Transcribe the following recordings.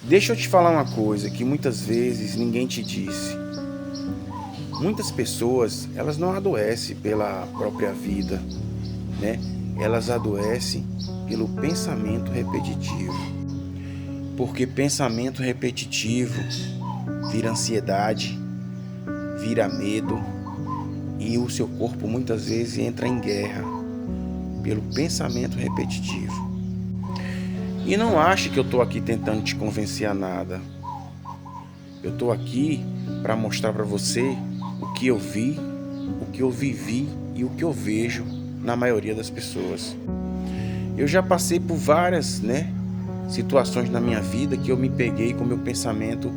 Deixa eu te falar uma coisa que muitas vezes ninguém te disse. Muitas pessoas, elas não adoecem pela própria vida, né? Elas adoecem pelo pensamento repetitivo. Porque pensamento repetitivo vira ansiedade, vira medo e o seu corpo muitas vezes entra em guerra pelo pensamento repetitivo. E não ache que eu estou aqui tentando te convencer a nada. Eu estou aqui para mostrar para você o que eu vi, o que eu vivi e o que eu vejo na maioria das pessoas. Eu já passei por várias, situações na minha vida que eu me peguei com meu pensamento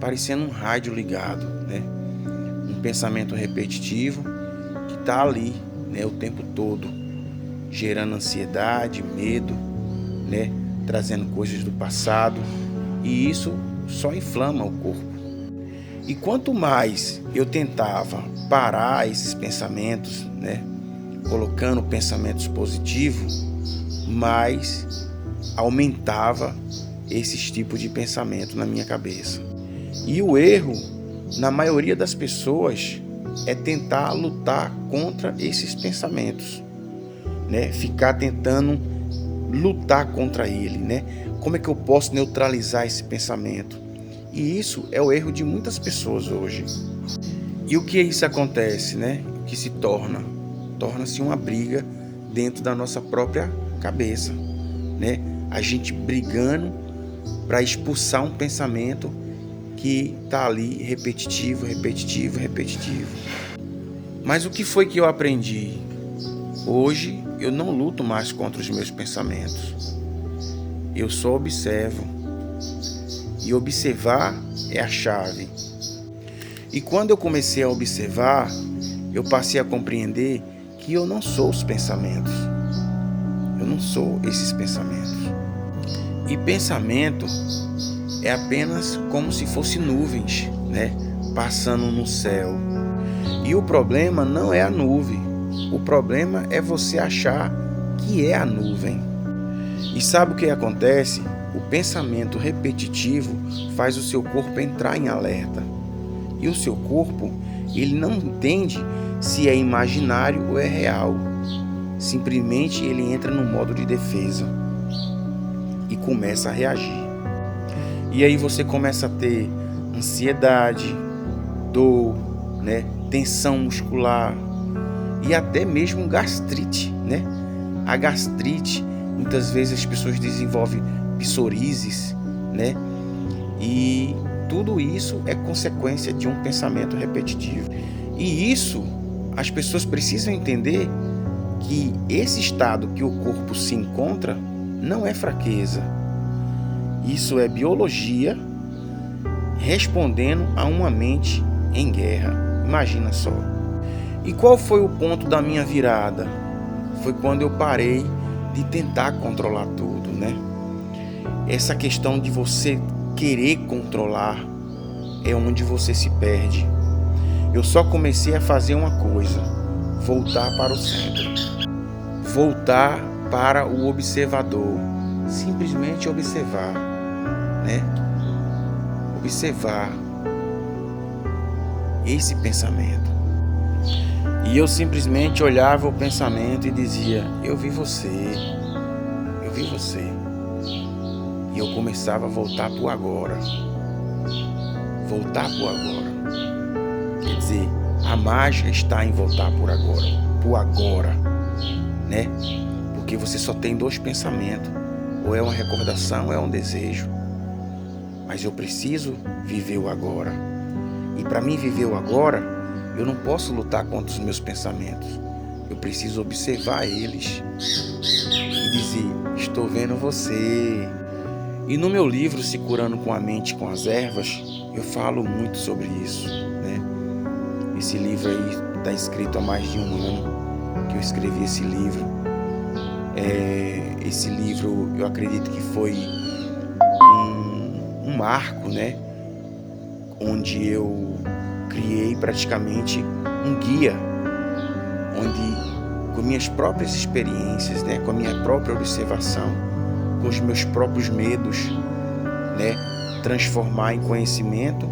parecendo um rádio ligado, um pensamento repetitivo que está ali, o tempo todo, gerando ansiedade, medo, trazendo coisas do passado, e isso só inflama o corpo. E quanto mais eu tentava parar esses pensamentos, colocando pensamentos positivos, mais aumentava esses tipos de pensamento na minha cabeça. E o erro, na maioria das pessoas, é tentar lutar contra esses pensamentos, ficar tentando lutar contra ele, Como é que eu posso neutralizar esse pensamento? E isso é o erro de muitas pessoas hoje. E o que isso acontece, O que se torna-se uma briga dentro da nossa própria cabeça, A gente brigando para expulsar um pensamento que está ali repetitivo. Mas o que foi que eu aprendi? Hoje eu não luto mais contra os meus pensamentos. Eu só observo. E observar é a chave. E quando eu comecei a observar, eu passei a compreender que eu não sou os pensamentos. Eu não sou esses pensamentos. E pensamento é apenas como se fosse nuvens, passando no céu. E o problema não é a nuvem. O problema é você achar que é a nuvem. E sabe o que acontece? O pensamento repetitivo faz o seu corpo entrar em alerta. E o seu corpo, ele não entende se é imaginário ou é real. Simplesmente ele entra no modo de defesa e começa a reagir. E aí você começa a ter ansiedade, dor, tensão muscular e até mesmo gastrite, A gastrite, muitas vezes as pessoas desenvolvem psoríasis, E tudo isso é consequência de um pensamento repetitivo. E isso, as pessoas precisam entender que esse estado que o corpo se encontra não é fraqueza. Isso é biologia respondendo a uma mente em guerra. Imagina só. E qual foi o ponto da minha virada? Foi quando eu parei de tentar controlar tudo, Essa questão de você querer controlar é onde você se perde. Eu só comecei a fazer uma coisa: voltar para o centro. Voltar para o observador. Simplesmente observar, Observar esse pensamento. E eu simplesmente olhava o pensamento e dizia: eu vi você. E eu começava a voltar para o agora. Quer dizer, a mágica está em voltar para o agora, Porque você só tem dois pensamentos: ou é uma recordação ou é um desejo. Mas eu preciso viver o agora. E para mim viver o agora, eu não posso lutar contra os meus pensamentos. Eu preciso observar eles e dizer: estou vendo você. E no meu livro Se Curando com a Mente e com as Ervas, eu falo muito sobre isso, Esse livro aí está escrito há mais de um ano que eu escrevi esse livro. Esse livro eu acredito que foi um marco, Onde eu criei praticamente um guia, onde com minhas próprias experiências, com a minha própria observação, com os meus próprios medos, transformar em conhecimento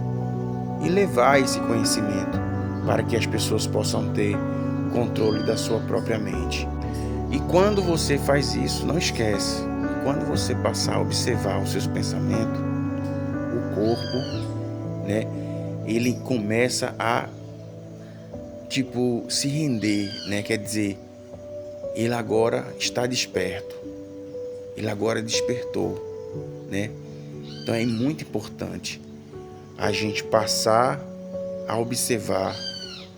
e levar esse conhecimento para que as pessoas possam ter controle da sua própria mente. E quando você faz isso, não esquece, quando você passar a observar os seus pensamentos, o corpo, né, ele começa a se render, né? Quer dizer, ele agora está desperto. Ele agora despertou, né? Então é muito importante a gente passar a observar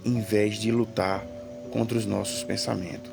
em vez de lutar contra os nossos pensamentos.